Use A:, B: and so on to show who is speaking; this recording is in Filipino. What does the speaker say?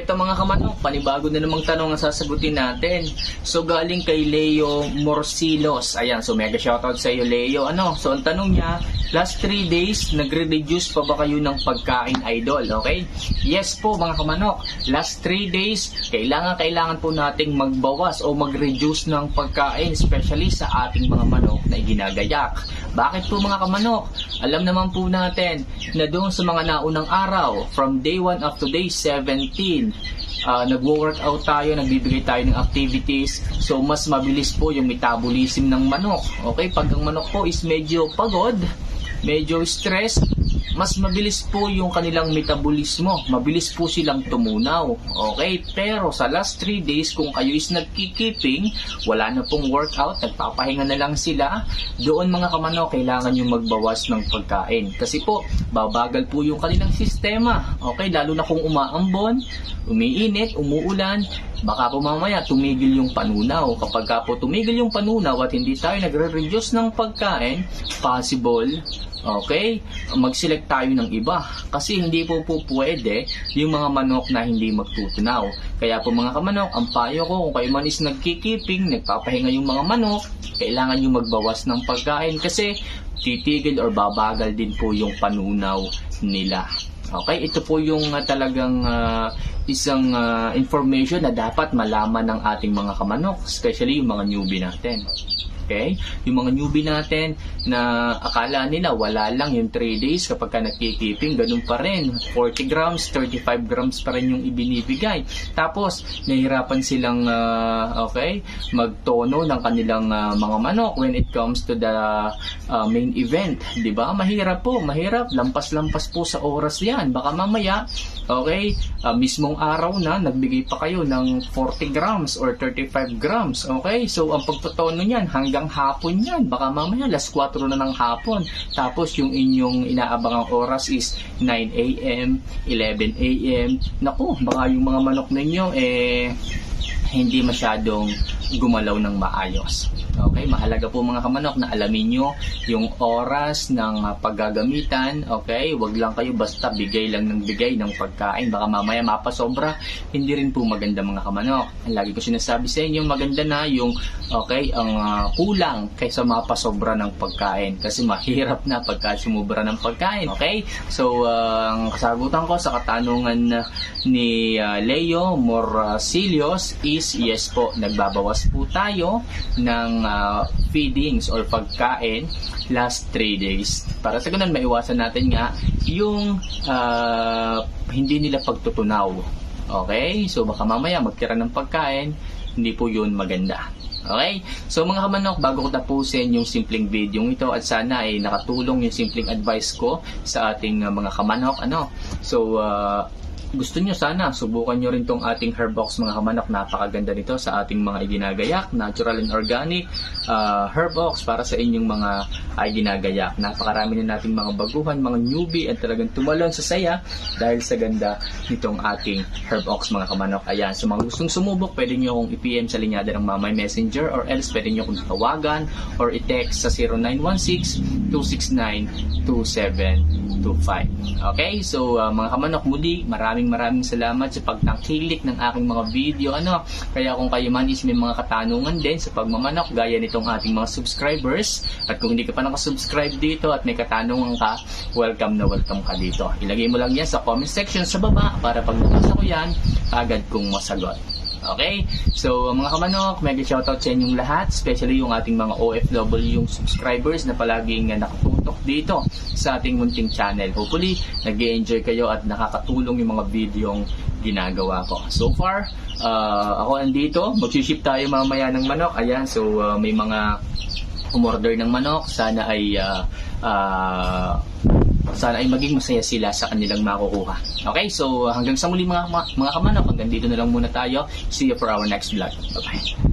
A: ito mga kamanok, panibago na namang tanong ang sasagutin natin. So galing kay Leo Morsilos. Ayan, so mega shoutout sa iyo Leo. So ang tanong niya, last 3 days, nagre-reduce pa ba kayo ng pagkain idol? Okay? Yes po mga kamanok. Last 3 days, kailangan po nating magbawas o mag-reduce ng pagkain, especially sa ating mga manok na iginagayak. Bakit po mga kamanok? Alam naman po natin na doon sa mga naunang araw, from day 1 up to day 17, nagwo-workout tayo, nagbibigay tayo ng activities, so mas mabilis po yung metabolism ng manok. Okay, pag ang manok po is medyo pagod, medyo stress, mas mabilis po yung kanilang metabolismo, mabilis po silang tumunaw. Okay, pero sa last 3 days, kung kayo is nagkikiping, wala na pong workout, nagpapahinga na lang sila, doon mga kamanok, kailangan yung magbawas ng pagkain. Kasi po, babagal po yung kanilang sistema. Okay, lalo na kung umaambon, umiinit, umuulan, baka po mamaya tumigil yung panunaw. Kapag ka po tumigil yung panunaw at hindi tayo nagre-reduce ng pagkain, possible, okay, mag-select tayo ng iba. Kasi hindi po pwede yung mga manok na hindi magtutunaw. Kaya po mga kamanok, ang payo ko, kung kayo man is nagkikiping, nagpapahinga yung mga manok, kailangan yung magbawas ng pagkain kasi titigil or babagal din po yung panunaw nila. Okay, ito po yung talagang isang information na dapat malaman ng ating mga kamanok, especially yung mga newbie natin. Okay? Yung mga newbie natin na akala nila wala lang yung 3 days kapag ka nagkikiping, ganun pa rin. 40 grams, 35 grams pa rin yung ibinibigay. Tapos, nahihirapan silang magtono ng kanilang mga manok when it comes to the main event. Diba? Mahirap po, mahirap. Lampas-lampas po sa oras yan. Baka mamaya, okay, mismong araw na, nagbigay pa kayo ng 40 grams or 35 grams. Okay? So, ang pagtotono niyan, hanggang hapon yan. Baka mamaya, alas 4 na ng hapon. Tapos, yung inyong inaabangang oras is 9 a.m., 11 a.m. Naku, baka yung mga manok ninyo, hindi masyadong gumalaw ng maayos. Okay, mahalaga po mga kamanok na alamin nyo yung oras ng paggagamitan. Okay, wag lang kayo basta bigay lang ng bigay ng pagkain. Baka mamaya mapasobra, hindi rin po maganda mga kamanok. Lagi ko sinasabi sa inyo, maganda na yung ang kulang kaysa mapasobra ng pagkain. Kasi mahirap na pagka sumubra ng pagkain. Okay, so ang kasagutan ko sa katanungan ni Leo Morcilios is yes po, nagbabawas po tayo ng feedings or pagkain last 3 days. Para sa ganun, maiwasan natin nga yung hindi nila pagtutunaw. Okay? So baka mamaya magtira ng pagkain, hindi po yun maganda. Okay? So mga kamanok, bago ko tapusin yung simpleng video ito at sana ay nakatulong yung simpleng advice ko sa ating mga kamanok. So gusto nyo sana, subukan nyo rin tong ating Herbox mga kamanok. Napakaganda nito sa ating mga iginagayak, natural and organic Herbox para sa inyong mga iginagayak. Napakarami na nating mga baguhan, mga newbie at talagang tumalon sa saya dahil sa ganda nitong ating Herbox mga kamanok. Ayan, so mga gustong sumubok, pwede nyo akong i-PM sa linyada ng Mamay Messenger or else pwede nyo akong tawagan or i-text sa 0916-269-2725. Okay, so mga kamanok, muli maraming salamat sa pagtangkilik ng aking mga video. Kaya kung kayo man is may mga katanungan din sa pagmamanok gaya nitong ating mga subscribers, at kung hindi ka pa nakasubscribe dito at may katanungan ka, welcome na welcome ka dito. Ilagay mo lang yan sa comment section sa baba para pag nabasa ko yan, agad kong masagot. Okay? So, mga kamanok, mega shoutout sa inyong lahat, especially yung ating mga OFW, yung subscribers na palaging nakatutok dito sa ating munting channel. Hopefully, nag-enjoy kayo at nakakatulong yung mga videong ginagawa ko. So far, ako andito, mag-ship tayo mamaya ng manok. Ayan, so may mga umorder ng manok. Sana ay maging masaya sila sa kanilang makukuha. Okay, so hanggang sa muli mga kamanok, hanggang dito na lang muna tayo. See you for our next vlog. Bye-bye.